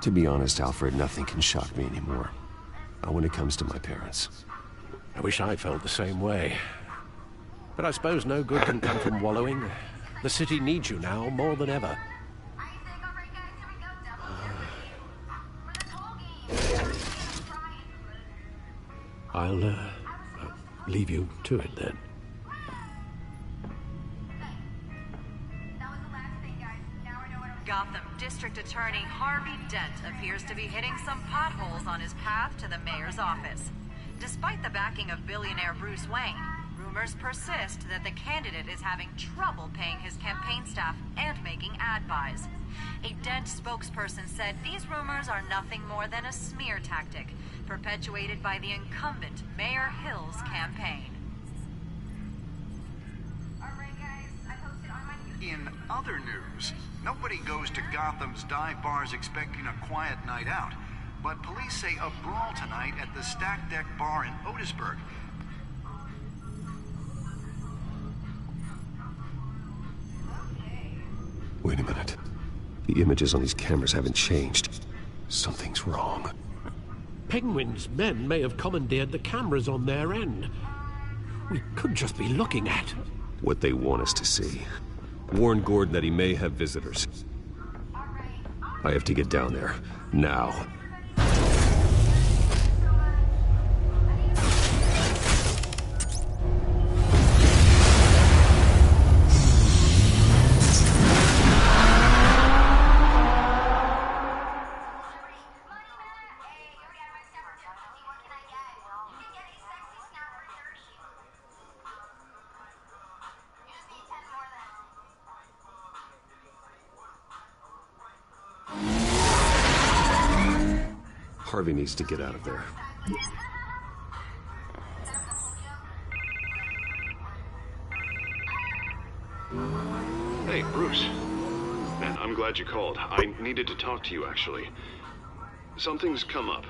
To be honest, Alfred, nothing can shock me anymore. Not when it comes to my parents. I wish I felt the same way. But I suppose no good can come from wallowing. The city needs you now more than ever. I'll leave you to it then. Gotham District Attorney Harvey Dent appears to be hitting some potholes on his path to the mayor's office. Despite the backing of billionaire Bruce Wayne, rumors persist that the candidate is having trouble paying his campaign staff and making ad buys. A Dent spokesperson said these rumors are nothing more than a smear tactic, perpetuated by the incumbent Mayor Hill's campaign. In other news, nobody goes to Gotham's dive bars expecting a quiet night out, but police say a brawl tonight at the Stack Deck Bar in Otisburg. Wait a minute. The images on these cameras haven't changed. Something's wrong. Penguin's men may have commandeered the cameras on their end. We could just be looking at what they want us to see. Warn Gordon that he may have visitors. I have to get down there. Now. Harvey needs to get out of there. Hey, Bruce. Man, I'm glad you called. I needed to talk to you, actually. Something's come up.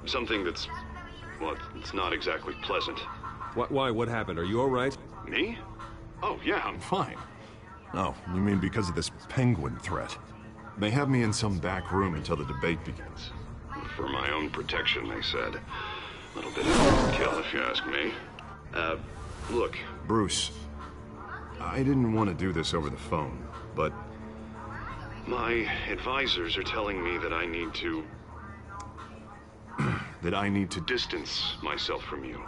Something that's... well, it's not exactly pleasant. Why? What happened? Are you all right? Me? Oh, yeah, I'm fine. Oh, you mean because of this penguin threat? They have me in some back room until the debate begins. For my own protection, they said. A little bit of overkill, if you ask me. Look. Bruce, I didn't want to do this over the phone, but... my advisors are telling me that I need to... that I need to distance myself from you.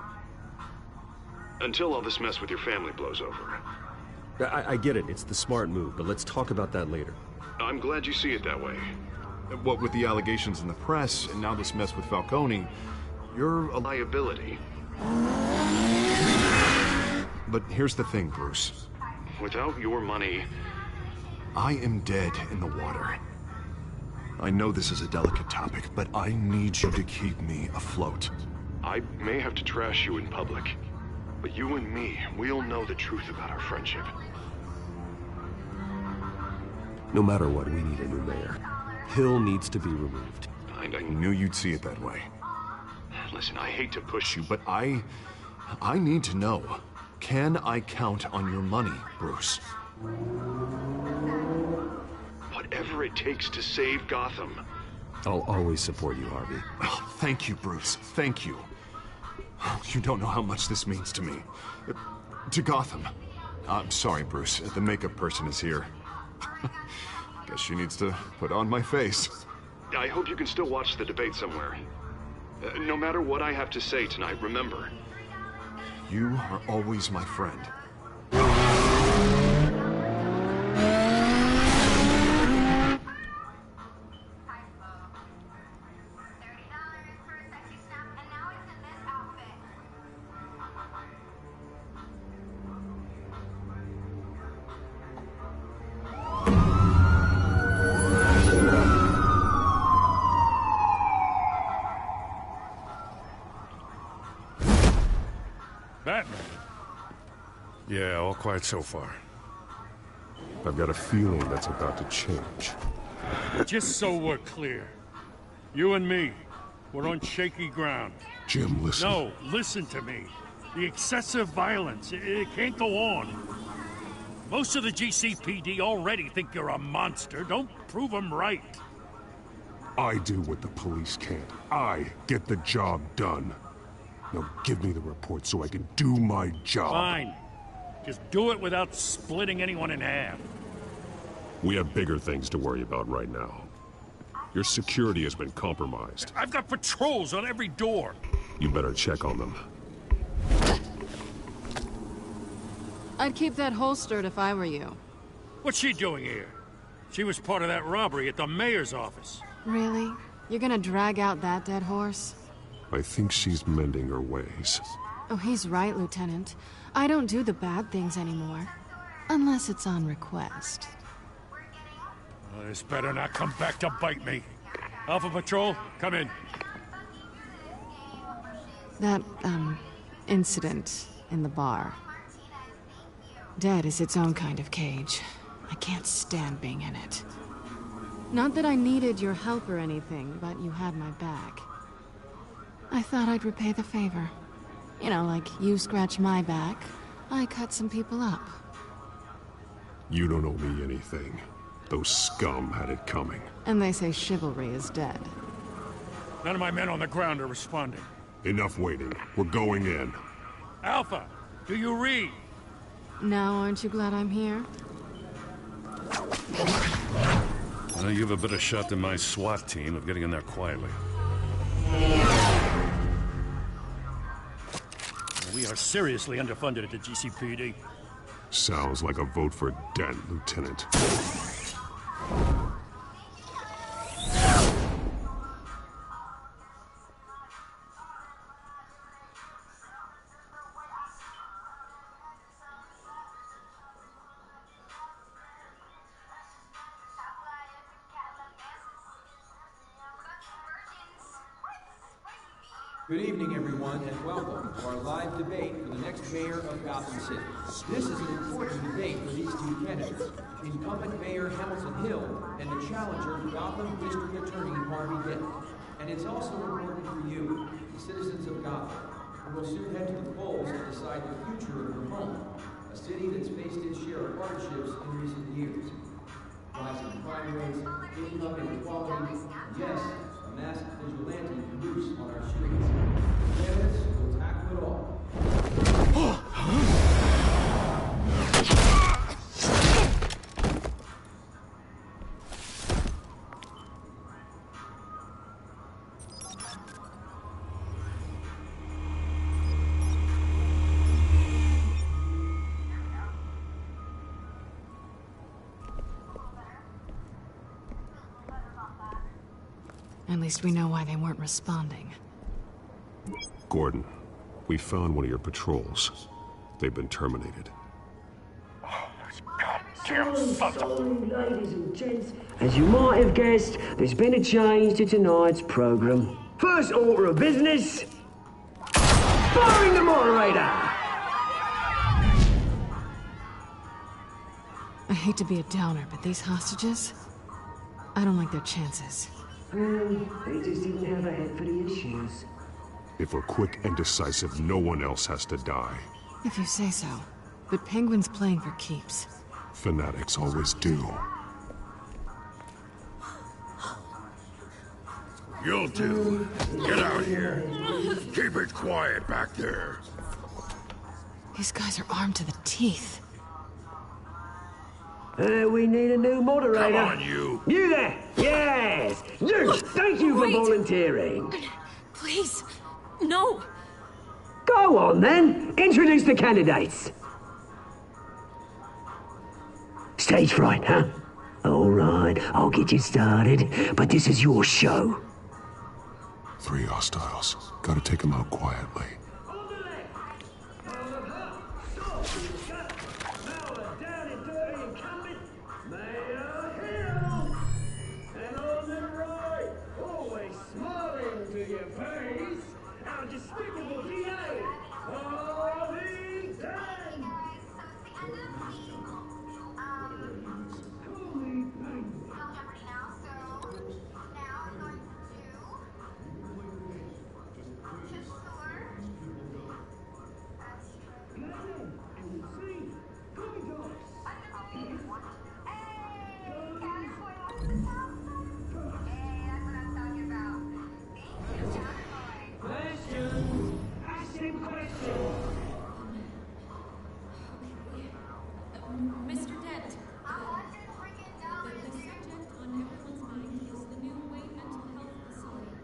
Until all this mess with your family blows over. I get it. It's the smart move, but let's talk about that later. I'm glad you see it that way. What with the allegations in the press, and now this mess with Falcone, you're a liability. But here's the thing, Bruce. Without your money... I am dead in the water. I know this is a delicate topic, but I need you to keep me afloat. I may have to trash you in public, but you and me, we'll know the truth about our friendship. No matter what, we need a new mayor. Hill needs to be removed. I knew you'd see it that way. Listen, I hate to push you, but I need to know. Can I count on your money, Bruce? Whatever it takes to save Gotham. I'll always support you, Harvey. Oh, thank you, Bruce. Thank you. You don't know how much this means to me. To Gotham. I'm sorry, Bruce. The makeup person is here. Guess she needs to put on my face. I hope you can still watch the debate somewhere. No matter what I have to say tonight, remember. You are always my friend. Batman. Yeah, all quiet so far. I've got a feeling that's about to change. Just so we're clear, you and me, we're on shaky ground. Jim, listen. No, listen to me. The excessive violence, it can't go on. Most of the GCPD already think you're a monster. Don't prove them right. I do what the police can't. I get the job done. Now give me the report so I can do my job. Fine. Just do it without splitting anyone in half. We have bigger things to worry about right now. Your security has been compromised. I've got patrols on every door. You better check on them. I'd keep that holstered if I were you. What's she doing here? She was part of that robbery at the mayor's office. Really? You're gonna drag out that dead horse? I think she's mending her ways. Oh, he's right, Lieutenant. I don't do the bad things anymore. Unless it's on request. Well, this better not come back to bite me. Alpha Patrol, come in. That, incident in the bar. Dead is its own kind of cage. I can't stand being in it. Not that I needed your help or anything, but you had my back. I thought I'd repay the favor. You know, like you scratch my back, I cut some people up. You don't owe me anything. Those scum had it coming. And they say chivalry is dead. None of my men on the ground are responding. Enough waiting. We're going in. Alpha, do you read? Now, aren't you glad I'm here? Well, you have a better shot than my SWAT team of getting in there quietly. We are seriously underfunded at the GCPD. Sounds like a vote for Dent, Lieutenant. Good evening, everyone, and welcome to our live debate for the next mayor of Gotham City. This is an important debate for these two candidates, incumbent Mayor Hamilton Hill and the challenger, Gotham District Attorney Harvey Dent. And it's also important for you, the citizens of Gotham, who will soon head to the polls to decide the future of your home, a city that's faced its share of hardships in recent years. Rising crime rates, income inequality, and yes, a masked vigilante loose on our streets. Candidates will tackle it all. At least we know why they weren't responding. Gordon, we found one of your patrols. They've been terminated. Ladies and gents, as you might have guessed, there's been a change to tonight's program. First order of business, firing the moderator! I hate to be a downer, but these hostages, I don't like their chances. They just didn't have a head for the issues. If we're quick and decisive, no one else has to die. If you say so. But Penguin's playing for keeps. Fanatics always do. You'll do. Get out here. Keep it quiet back there. These guys are armed to the teeth. We need a new moderator. Come on, you. You there? Yes. You. Thank you for volunteering. Please, no. Go on then. Introduce the candidates. Stage fright, huh? All right, I'll get you started, but this is your show. 3 hostiles. Gotta take them out quietly. Mr. Dent, the subject on everyone's mind is the new Wayne Mental Health Facility.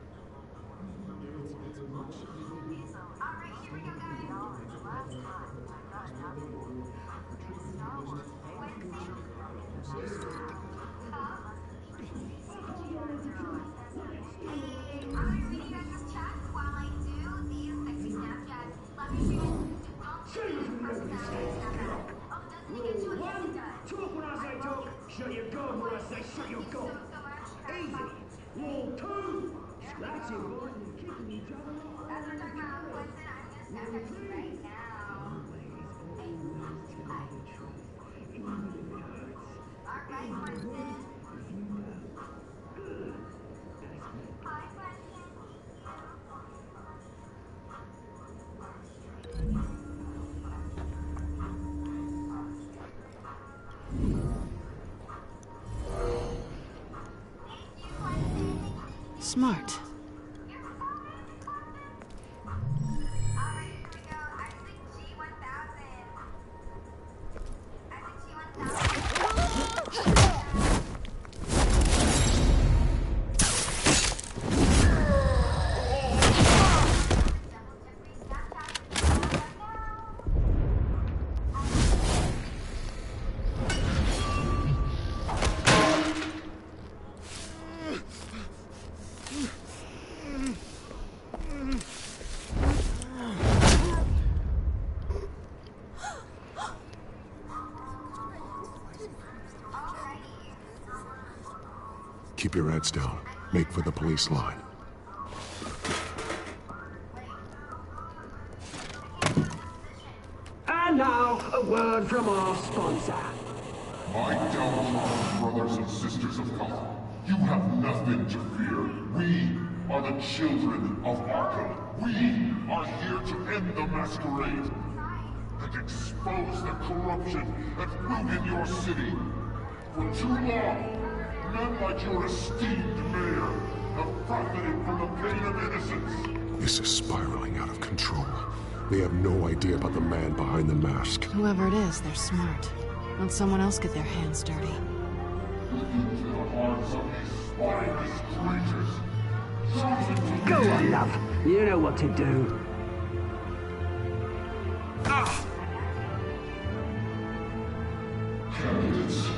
Talk when I say talk, shut your gob when I say shut your gob. Easy. Rule 2, scratching boys and kicking each other off. Rule 3, always tell the truth, even if it hurts. Even worse, if you know. Good. Smart. Keep your heads down. Make for the police line. And now, a word from our sponsor. My downtrodden brothers and sisters of Gotham, you have nothing to fear. We are the children of Arkham. We are here to end the masquerade and expose the corruption that ruined your city. For too long, men like your esteemed mayor have profited from the pain of innocence. This is spiraling out of control. They have no idea about the man behind the mask. Whoever it is, they're smart. Let someone else get their hands dirty. Into the hearts of these spineless creatures. Go on, love. You know what to do. Candidates.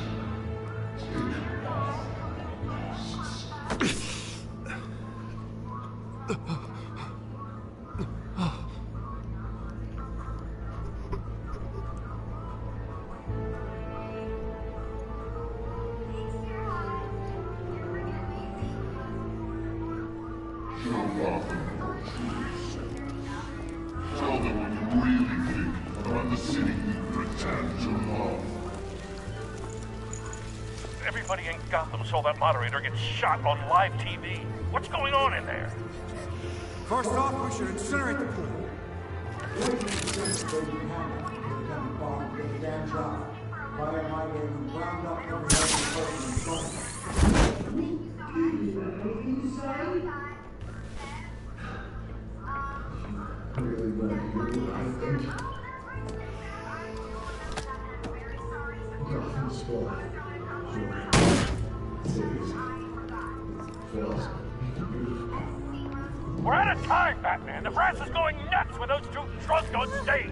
Tell them what you really think about the city you pretend to love. Everybody in Gotham saw that moderator get shot on live TV. What's going on in there? First off, we should incinerate the pool. Gotham's We're out of time, Batman. The press is going nuts with those two drunks on stage.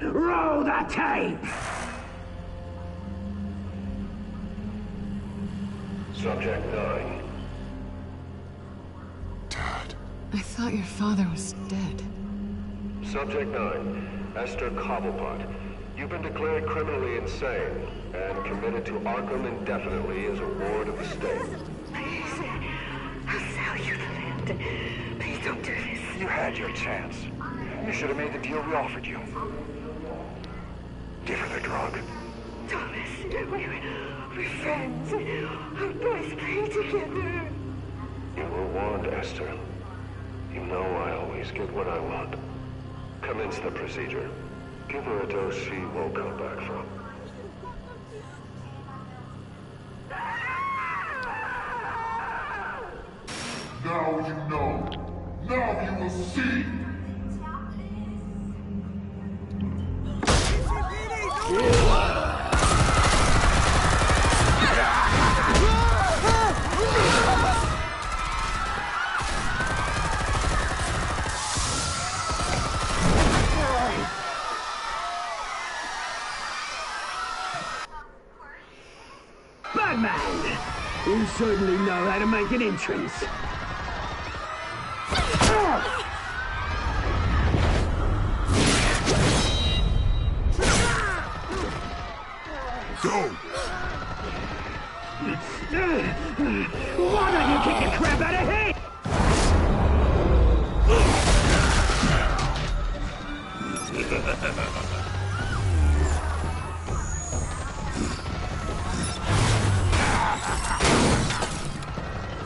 Roll the tape! Subject 9. I thought your father was dead. Subject 9, Esther Cobblepot. You've been declared criminally insane and committed to Arkham indefinitely as a ward of the state. Please, I'll sell you the land. Please don't do this. You had your chance. You should have made the deal we offered you. Give her the drug. Thomas, we're friends. Our boys play together. You were warned, Esther. You know I always get what I want. Commence the procedure. Give her a dose she won't come back from. Now you know. Now you will see. Batman! You certainly know how to make an entrance. Go! Why don't you kick the crap out of him?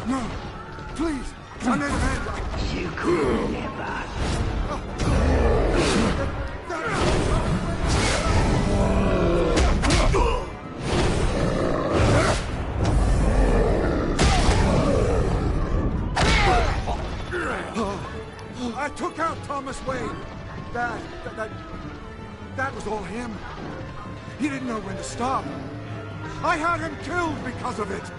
No! Please! I need a hand! You could never. I took out Thomas Wayne. That was all him. He didn't know when to stop. I had him killed because of it.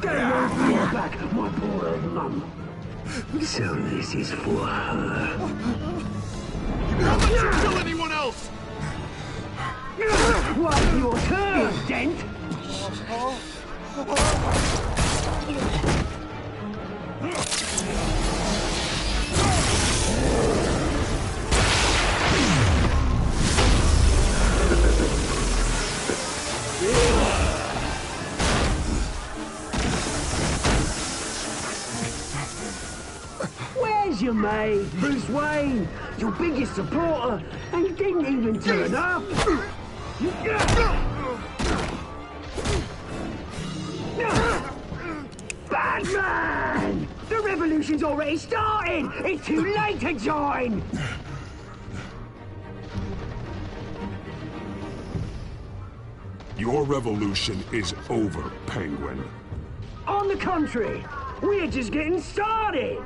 Get away from your back, my poor old mum. So this is for her. How about you kill anyone else? What's your turn, Dent? Where's your mate, Bruce Wayne? Your biggest supporter, and he didn't even turn up. Batman! The revolution's already started! It's too late to join! Your revolution is over, Penguin. On the contrary, we're just getting started!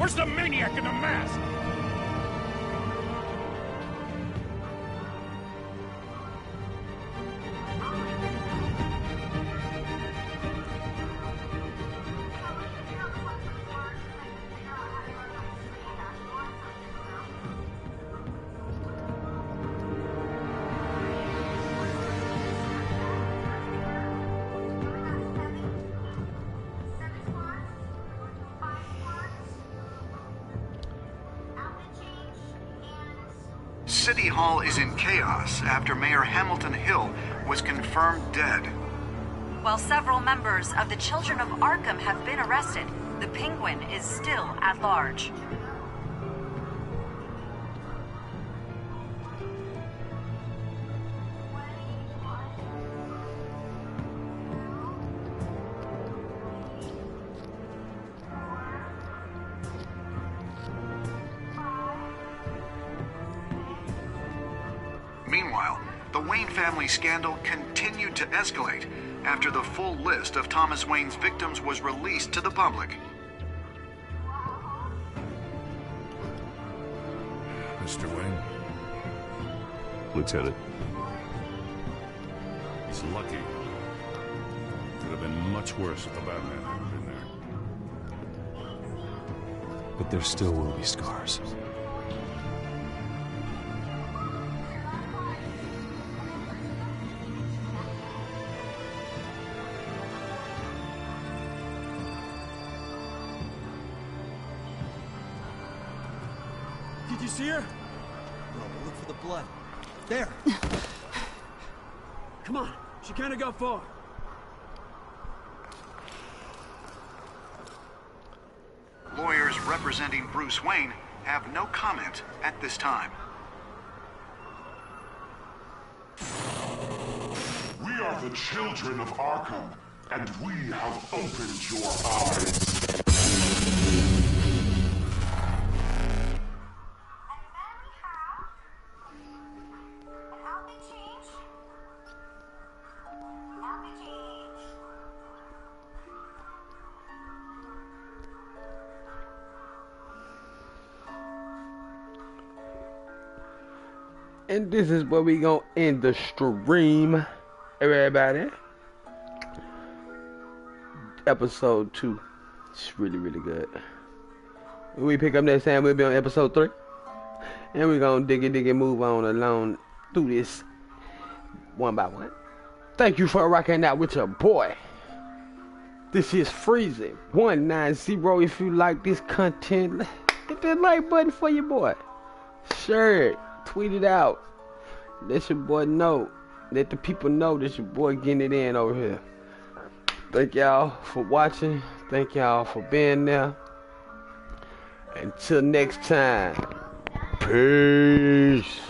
Where's the maniac in the mask? City Hall is in chaos after Mayor Hamilton Hill was confirmed dead. While several members of the Children of Arkham have been arrested, the Penguin is still at large. Meanwhile, the Wayne family scandal continued to escalate after the full list of Thomas Wayne's victims was released to the public. Mr. Wayne? Lieutenant. He's lucky. Could have been much worse if the Batman hadn't been there. But there still will be scars. Did you see her? No, but look for the blood. There. Come on, she can't have got far. Lawyers representing Bruce Wayne have no comment at this time. We are the children of Arkham, and we have opened your eyes. And this is where we gonna end the stream, everybody. Episode 2. It's really, really good. When we pick up next time, we'll be on episode 3. And we're gonna dig it, move on along through this one by one. Thank you for rocking out with your boy. This is Freezy 190. If you like this content, hit that like button for your boy. Share it. Tweet it out. Let your boy know. Let the people know that your boy getting it in over here. Thank y'all for watching. Thank y'all for being there. Until next time. Peace.